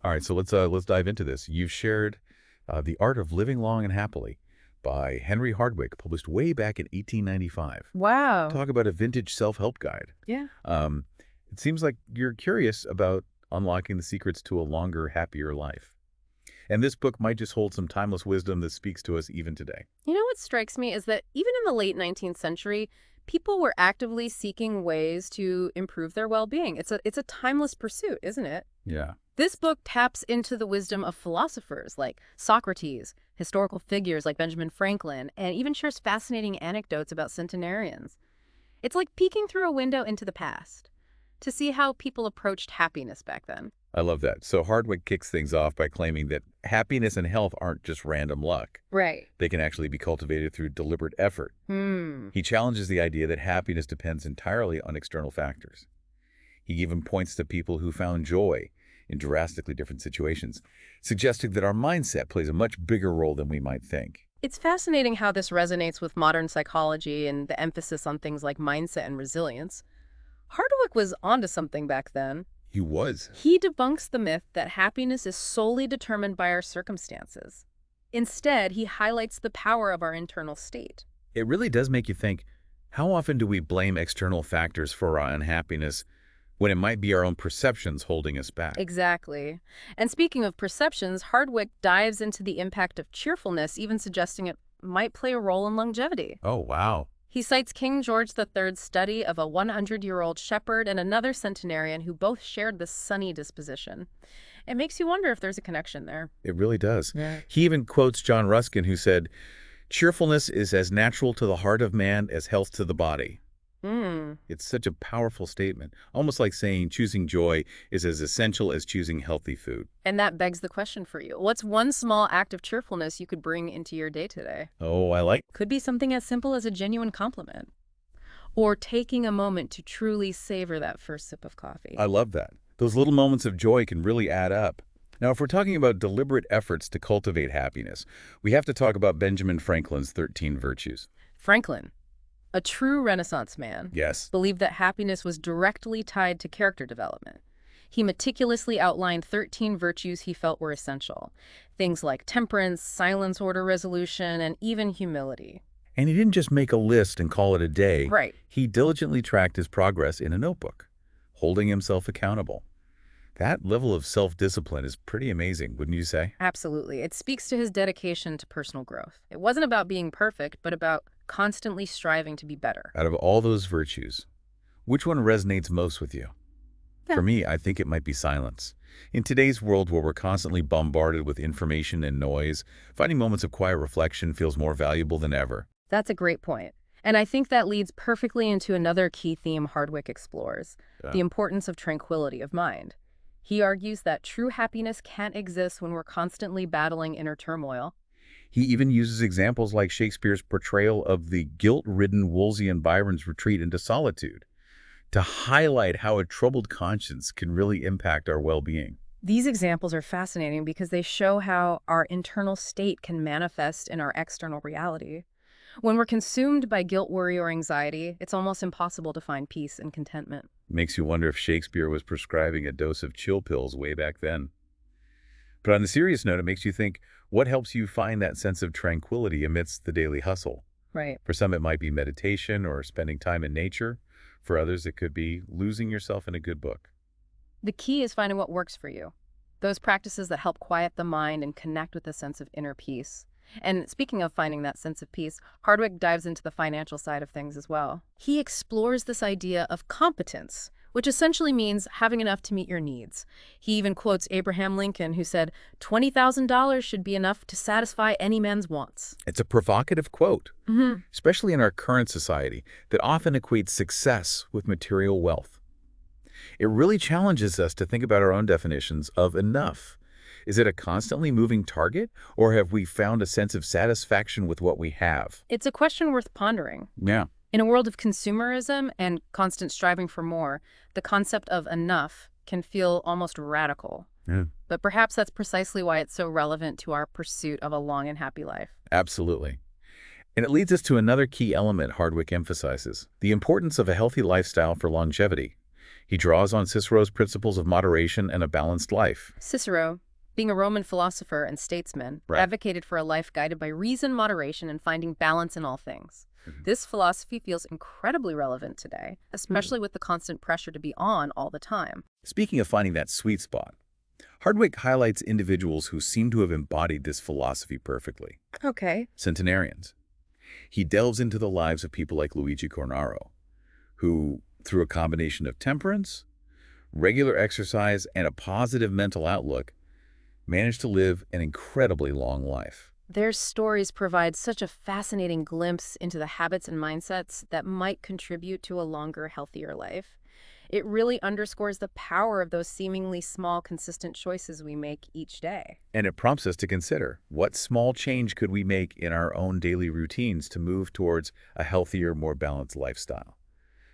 All right, so let's dive into this. You've shared The Art of Living Long and Happily by Henry Hardwicke, published way back in 1895. Wow. Talk about a vintage self-help guide. Yeah. Um, it seems like you're curious about unlocking the secrets to a longer, happier life. And this book might just hold some timeless wisdom that speaks to us even today. You know what strikes me is that even in the late 19th century, people were actively seeking ways to improve their well-being. It's a timeless pursuit, isn't it? Yeah. This book taps into the wisdom of philosophers like Socrates, historical figures like Benjamin Franklin, and even shares fascinating anecdotes about centenarians. It's like peeking through a window into the past to see how people approached happiness back then. I love that. So Hardwick kicks things off by claiming that happiness and health aren't just random luck. Right. They can actually be cultivated through deliberate effort. He challenges the idea that happiness depends entirely on external factors. He even points to people who found joy in drastically different situations, suggesting that our mindset plays a much bigger role than we might think. It's fascinating how this resonates with modern psychology and the emphasis on things like mindset and resilience. Hardwick was onto something back then. He was. He debunks the myth that happiness is solely determined by our circumstances. Instead, he highlights the power of our internal state. It really does make you think, how often do we blame external factors for our unhappiness when it might be our own perceptions holding us back? Exactly. And speaking of perceptions, Hardwick dives into the impact of cheerfulness, even suggesting it might play a role in longevity. Oh, wow. He cites King George III's study of a 100-year-old shepherd and another centenarian who both shared this sunny disposition. It makes you wonder if there's a connection there. It really does. Yeah. He even quotes John Ruskin, who said, "Cheerfulness is as natural to the heart of man as health to the body." It's such a powerful statement, almost like saying choosing joy is as essential as choosing healthy food. And that begs the question for you. What's one small act of cheerfulness you could bring into your day today? Oh, I like. Could be something as simple as a genuine compliment, or taking a moment to truly savor that first sip of coffee. I love that. Those little moments of joy can really add up. Now, if we're talking about deliberate efforts to cultivate happiness, we have to talk about Benjamin Franklin's 13 virtues. Franklin, a true Renaissance man, Yes. believed that happiness was directly tied to character development. He meticulously outlined 13 virtues he felt were essential. Things like temperance, silence, order, resolution, and even humility. And he didn't just make a list and call it a day. Right. He diligently tracked his progress in a notebook, holding himself accountable. That level of self-discipline is pretty amazing, wouldn't you say? Absolutely. It speaks to his dedication to personal growth. It wasn't about being perfect, but about constantly striving to be better. Out of all those virtues, which one resonates most with you? Yeah. For me, I think it might be silence. In today's world where we're constantly bombarded with information and noise, finding moments of quiet reflection feels more valuable than ever. That's a great point. And I think that leads perfectly into another key theme Hardwick explores, the importance of tranquility of mind. He argues that true happiness can't exist when we're constantly battling inner turmoil. He even uses examples like Shakespeare's portrayal of the guilt-ridden Wolsey and Byron's retreat into solitude to highlight how a troubled conscience can really impact our well-being. These examples are fascinating because they show how our internal state can manifest in our external reality. When we're consumed by guilt, worry, or anxiety, it's almost impossible to find peace and contentment. Makes you wonder if Shakespeare was prescribing a dose of chill pills way back then. But on the serious note, it makes you think, what helps you find that sense of tranquility amidst the daily hustle? Right. For some, it might be meditation or spending time in nature. For others, it could be losing yourself in a good book. The key is finding what works for you. Those practices that help quiet the mind and connect with a sense of inner peace. And speaking of finding that sense of peace, Hardwick dives into the financial side of things as well. He explores this idea of competence, which essentially means having enough to meet your needs. He even quotes Abraham Lincoln, who said, $20,000 should be enough to satisfy any man's wants. It's a provocative quote, especially in our current society that often equates success with material wealth. It really challenges us to think about our own definitions of enough. Is it a constantly moving target, or have we found a sense of satisfaction with what we have? It's a question worth pondering. Yeah. In a world of consumerism and constant striving for more, the concept of enough can feel almost radical. Yeah. But perhaps that's precisely why it's so relevant to our pursuit of a long and happy life. Absolutely. And it leads us to another key element Hardwick emphasizes, the importance of a healthy lifestyle for longevity. He draws on Cicero's principles of moderation and a balanced life. Cicero, being a Roman philosopher and statesman, Right. advocated for a life guided by reason, moderation, and finding balance in all things. Mhm. This philosophy feels incredibly relevant today, especially with the constant pressure to be on all the time. Speaking of finding that sweet spot, Hardwick highlights individuals who seem to have embodied this philosophy perfectly. Okay. Centenarians. He delves into the lives of people like Luigi Cornaro, who, through a combination of temperance, regular exercise, and a positive mental outlook, managed to live an incredibly long life. Their stories provide such a fascinating glimpse into the habits and mindsets that might contribute to a longer, healthier life. It really underscores the power of those seemingly small, consistent choices we make each day. And it prompts us to consider, what small change could we make in our own daily routines to move towards a healthier, more balanced lifestyle?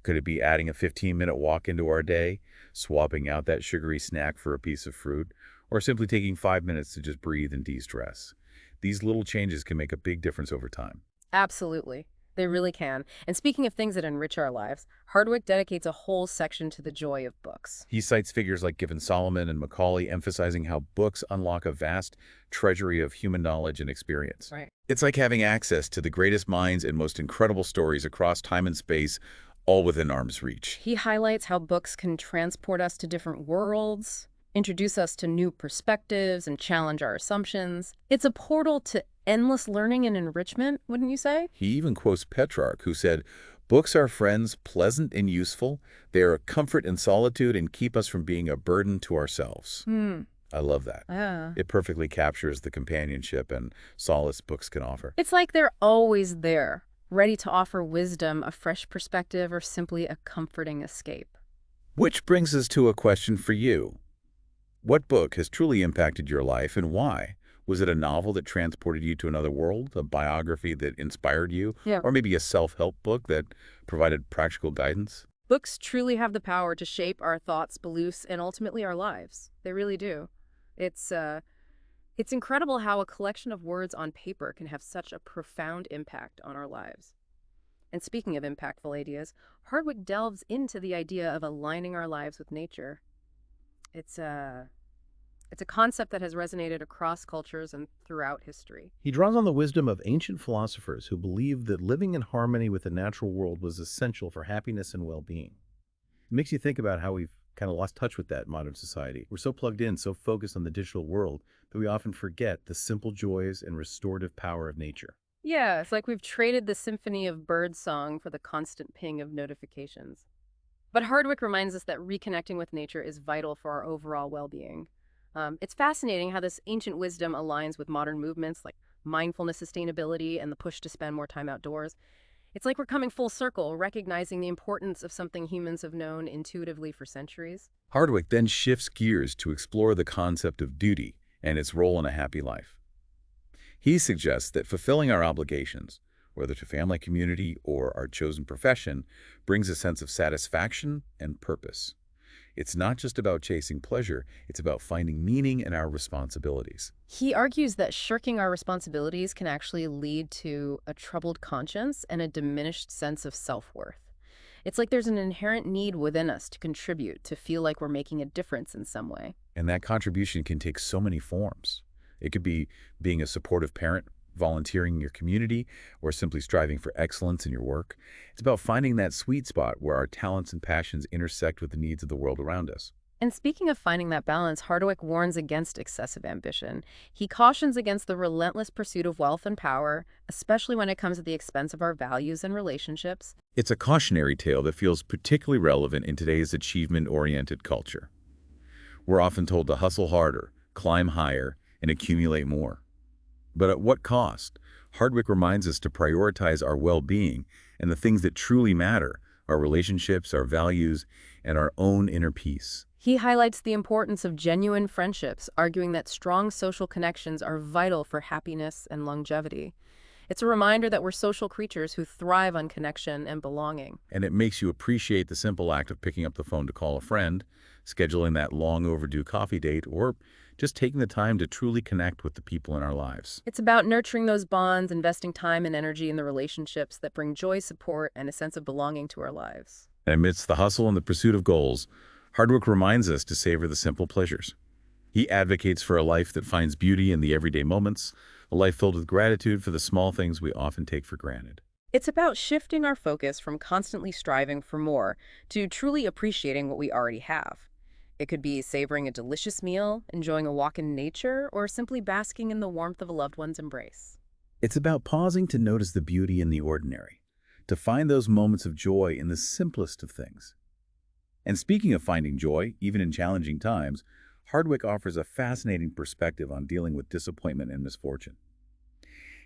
Could it be adding a 15-minute walk into our day, swapping out that sugary snack for a piece of fruit, or simply taking 5 minutes to just breathe and de-stress? These little changes can make a big difference over time. Absolutely. They really can. And speaking of things that enrich our lives, Hardwick dedicates a whole section to the joy of books. He cites figures like Gibbon Solomon and Macaulay, emphasizing how books unlock a vast treasury of human knowledge and experience. Right. It's like having access to the greatest minds and most incredible stories across time and space, all within arm's reach. He highlights how books can transport us to different worlds, introduce us to new perspectives, and challenge our assumptions. It's a portal to endless learning and enrichment, wouldn't you say? He even quotes Petrarch, who said, "Books are friends, pleasant and useful. They are a comfort in solitude and keep us from being a burden to ourselves." Hmm. I love that. Yeah. It perfectly captures the companionship and solace books can offer. It's like they're always there, ready to offer wisdom, a fresh perspective, or simply a comforting escape. Which brings us to a question for you. What book has truly impacted your life and why? Was it a novel that transported you to another world, a biography that inspired you, Yeah. or maybe a self-help book that provided practical guidance? Books truly have the power to shape our thoughts, beliefs, and ultimately our lives. They really do. It's uh, it's incredible how a collection of words on paper can have such a profound impact on our lives. And speaking of impactful ideas, Hardwick delves into the idea of aligning our lives with nature. It's a it's a concept that has resonated across cultures and throughout history. He draws on the wisdom of ancient philosophers who believed that living in harmony with the natural world was essential for happiness and well-being. It makes you think about how we've kind of lost touch with that in modern society. We're so plugged in, so focused on the digital world, that we often forget the simple joys and restorative power of nature. Yeah, it's like we've traded the symphony of birdsong for the constant ping of notifications. But Hardwick reminds us that reconnecting with nature is vital for our overall well-being. It's fascinating how this ancient wisdom aligns with modern movements like mindfulness, sustainability, and the push to spend more time outdoors. It's like we're coming full circle, recognizing the importance of something humans have known intuitively for centuries. Hardwick then shifts gears to explore the concept of duty and its role in a happy life. He suggests that fulfilling our obligations, whether to family, community, or our chosen profession, brings a sense of satisfaction and purpose. It's not just about chasing pleasure, it's about finding meaning in our responsibilities. He argues that shirking our responsibilities can actually lead to a troubled conscience and a diminished sense of self-worth. It's like there's an inherent need within us to contribute, to feel like we're making a difference in some way. And that contribution can take so many forms. It could be being a supportive parent, volunteering in your community, or simply striving for excellence in your work. It's about finding that sweet spot where our talents and passions intersect with the needs of the world around us. And speaking of finding that balance, Hardwick warns against excessive ambition. He cautions against the relentless pursuit of wealth and power, especially when it comes at the expense of our values and relationships. It's a cautionary tale that feels particularly relevant in today's achievement-oriented culture. We're often told to hustle harder, climb higher, and accumulate more. But at what cost? Hardwick reminds us to prioritize our well-being and the things that truly matter, our relationships, our values, and our own inner peace. He highlights the importance of genuine friendships, arguing that strong social connections are vital for happiness and longevity. It's a reminder that we're social creatures who thrive on connection and belonging. And it makes you appreciate the simple act of picking up the phone to call a friend, scheduling that long overdue coffee date, or just taking the time to truly connect with the people in our lives. It's about nurturing those bonds, investing time and energy in the relationships that bring joy, support, and a sense of belonging to our lives. And amidst the hustle and the pursuit of goals, Hardwick reminds us to savor the simple pleasures. He advocates for a life that finds beauty in the everyday moments, a life filled with gratitude for the small things we often take for granted. It's about shifting our focus from constantly striving for more to truly appreciating what we already have. It could be savoring a delicious meal, enjoying a walk in nature, or simply basking in the warmth of a loved one's embrace. It's about pausing to notice the beauty in the ordinary, to find those moments of joy in the simplest of things. And speaking of finding joy, even in challenging times, Hardwick offers a fascinating perspective on dealing with disappointment and misfortune.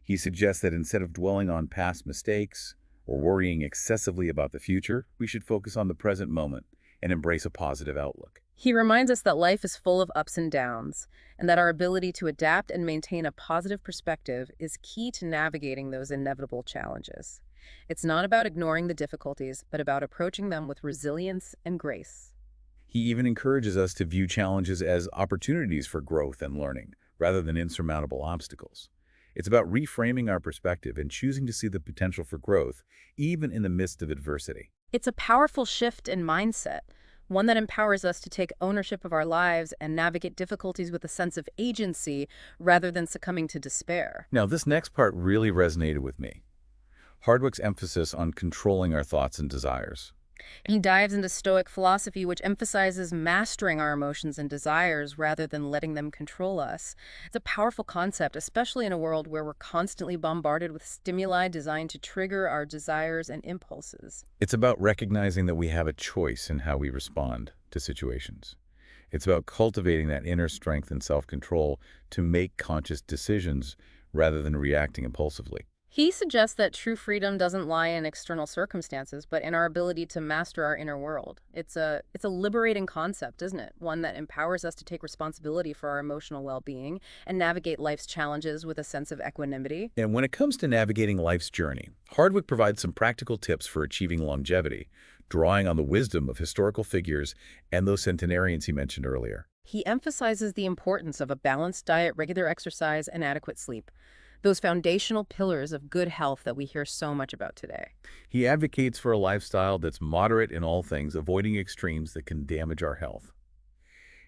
He suggests that instead of dwelling on past mistakes or worrying excessively about the future, we should focus on the present moment and embrace a positive outlook. He reminds us that life is full of ups and downs, and that our ability to adapt and maintain a positive perspective is key to navigating those inevitable challenges. It's not about ignoring the difficulties, but about approaching them with resilience and grace. He even encourages us to view challenges as opportunities for growth and learning, rather than insurmountable obstacles. It's about reframing our perspective and choosing to see the potential for growth, even in the midst of adversity. It's a powerful shift in mindset, one that empowers us to take ownership of our lives and navigate difficulties with a sense of agency rather than succumbing to despair. Now, this next part really resonated with me. Hardwick's emphasis on controlling our thoughts and desires. He dives into Stoic philosophy, which emphasizes mastering our emotions and desires rather than letting them control us. It's a powerful concept, especially in a world where we're constantly bombarded with stimuli designed to trigger our desires and impulses. It's about recognizing that we have a choice in how we respond to situations. It's about cultivating that inner strength and self-control to make conscious decisions rather than reacting impulsively. He suggests that true freedom doesn't lie in external circumstances, but in our ability to master our inner world. It's a liberating concept, isn't it? One that empowers us to take responsibility for our emotional well-being and navigate life's challenges with a sense of equanimity. And when it comes to navigating life's journey, Hardwick provides some practical tips for achieving longevity, drawing on the wisdom of historical figures and those centenarians he mentioned earlier. He emphasizes the importance of a balanced diet, regular exercise, and adequate sleep. Those foundational pillars of good health that we hear so much about today. He advocates for a lifestyle that's moderate in all things, avoiding extremes that can damage our health.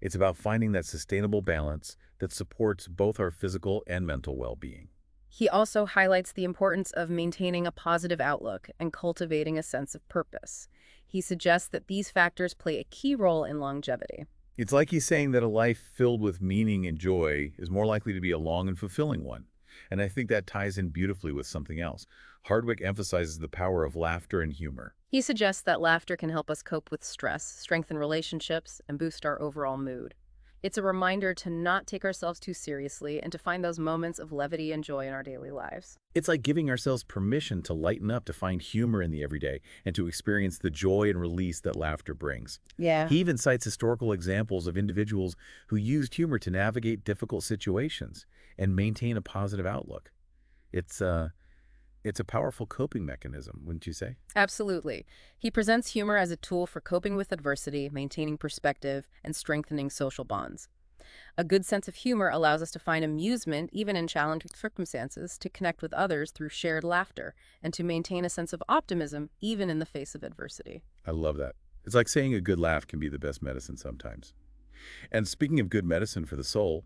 It's about finding that sustainable balance that supports both our physical and mental well-being. He also highlights the importance of maintaining a positive outlook and cultivating a sense of purpose. He suggests that these factors play a key role in longevity. It's like he's saying that a life filled with meaning and joy is more likely to be a long and fulfilling one. And I think that ties in beautifully with something else. Hardwick emphasizes the power of laughter and humor. He suggests that laughter can help us cope with stress, strengthen relationships, and boost our overall mood. It's a reminder to not take ourselves too seriously and to find those moments of levity and joy in our daily lives. It's like giving ourselves permission to lighten up, to find humor in the everyday, and to experience the joy and release that laughter brings. Yeah. He even cites historical examples of individuals who used humor to navigate difficult situations and maintain a positive outlook. It's a powerful coping mechanism, wouldn't you say? Absolutely. He presents humor as a tool for coping with adversity, maintaining perspective, and strengthening social bonds. A good sense of humor allows us to find amusement even in challenging circumstances, to connect with others through shared laughter, and to maintain a sense of optimism even in the face of adversity. I love that. It's like saying a good laugh can be the best medicine sometimes. And speaking of good medicine for the soul,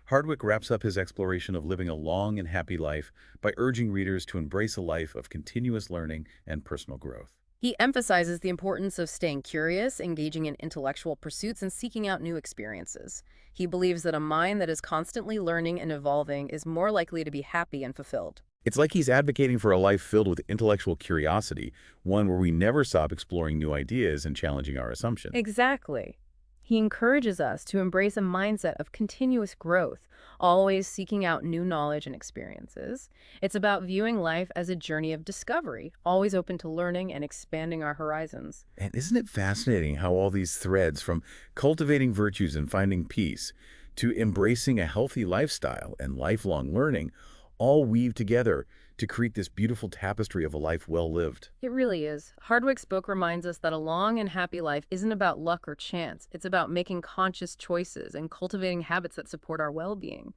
Hardwick wraps up his exploration of living a long and happy life by urging readers to embrace a life of continuous learning and personal growth. He emphasizes the importance of staying curious, engaging in intellectual pursuits, and seeking out new experiences. He believes that a mind that is constantly learning and evolving is more likely to be happy and fulfilled. It's like he's advocating for a life filled with intellectual curiosity, one where we never stop exploring new ideas and challenging our assumptions. Exactly. He encourages us to embrace a mindset of continuous growth, always seeking out new knowledge and experiences. It's about viewing life as a journey of discovery, always open to learning and expanding our horizons. And isn't it fascinating how all these threads, from cultivating virtues and finding peace to embracing a healthy lifestyle and lifelong learning, all weave together to create this beautiful tapestry of a life well lived? It really is. Hardwick's book reminds us that a long and happy life isn't about luck or chance. It's about making conscious choices and cultivating habits that support our well-being.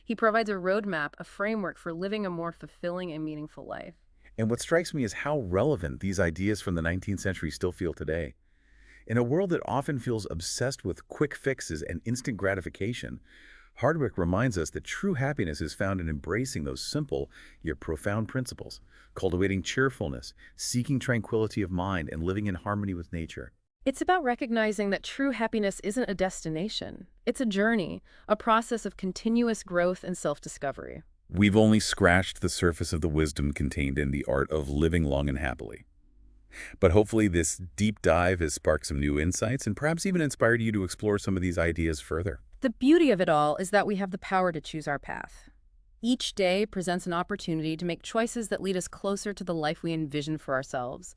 He provides a roadmap, a framework for living a more fulfilling and meaningful life. And what strikes me is how relevant these ideas from the 19th century still feel today. In a world that often feels obsessed with quick fixes and instant gratification, Hardwick reminds us that true happiness is found in embracing those simple yet profound principles, cultivating cheerfulness, seeking tranquility of mind, and living in harmony with nature. It's about recognizing that true happiness isn't a destination. It's a journey, a process of continuous growth and self-discovery. We've only scratched the surface of the wisdom contained in the art of living long and happily. But hopefully this deep dive has sparked some new insights and perhaps even inspired you to explore some of these ideas further. The beauty of it all is that we have the power to choose our path. Each day presents an opportunity to make choices that lead us closer to the life we envision for ourselves.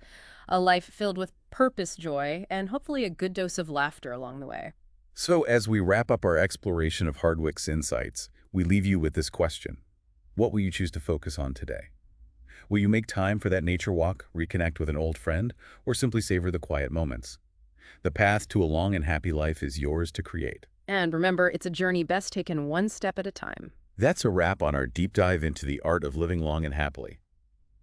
A life filled with purpose, joy, and hopefully a good dose of laughter along the way. So as we wrap up our exploration of Hardwick's insights, we leave you with this question. What will you choose to focus on today? Will you make time for that nature walk, reconnect with an old friend, or simply savor the quiet moments? The path to a long and happy life is yours to create. And remember, it's a journey best taken one step at a time. That's a wrap on our deep dive into the art of living long and happily.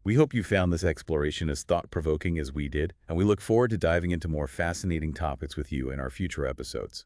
We hope you found this exploration as thought-provoking as we did, and we look forward to diving into more fascinating topics with you in our future episodes.